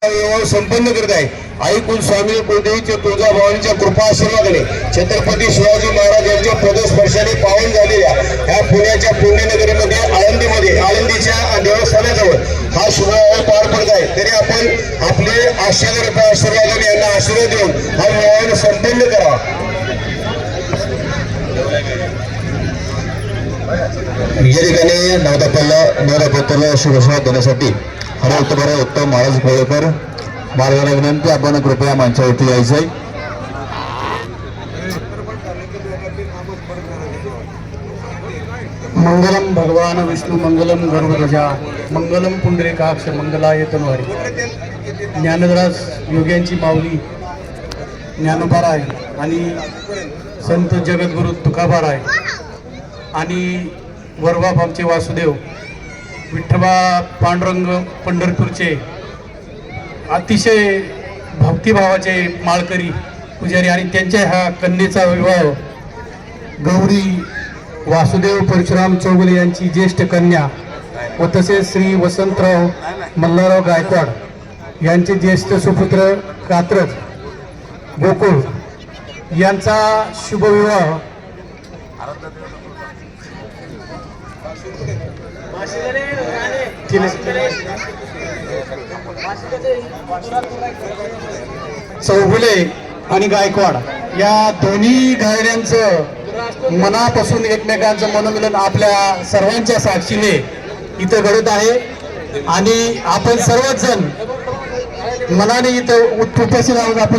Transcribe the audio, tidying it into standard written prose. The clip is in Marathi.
विवाह संपन्न करत आहे। आई कुलस्वामी कुलदेवीच्या तुळजाभवानीच्या कृपा आशीर्वादाने छत्रपती शिवाजी महाराज यांच्या पदस्पर्शाने पावन झालेल्या ह्या पुण्याच्या पुण्यनगरीमध्ये आळंदीच्या देवस्थानाजवळ हा शुभ विवाह पार पडत आहे। तरी आपण आपले आशीर्वादाने यांना आशीर्वाद देऊन हा विवाह संपन्न करावा। या ठिकाणी नवदंपतीला शुभेच्छा देण्यासाठी उत्तम महाराज कोळेकर मार्गाला विनंती, आपण कृपया मंचावरती यायचंय। मंगलम भगवान विष्णू मंगलम गरुडध्वजा मंगलम पुंडरीकाक्ष मंगलाय तनवारी। ज्ञानदास योग्यांची माऊली ज्ञानोबाराय आणि संत जगद्गुरु तुकाबाराय आणि वरबाप आमचे वासुदेव विठ्ठबा पांडुरंग पंढरपूरचे अतिशय भक्तिभावाचे माळकरी पुजारी आणि त्यांच्या ह्या कन्येचा विवाह गौरी वासुदेव परशुराम चौगुले यांची ज्येष्ठ कन्या व तसेच श्री वसंतराव मल्हारराव गायकवाड यांचे ज्येष्ठ सुपुत्र कात्रज गोकुळ यांचा शुभविवाह चौगुले आणि गायकवाड या दोन्ही घराण्यांचं मनापासून एकमेकांचं मनोमिलन आपल्या सर्वांच्या साक्षीने इथं घडत आहे आणि आपण सर्वच जण मनाने इथं उपस्थित आहोत। आपण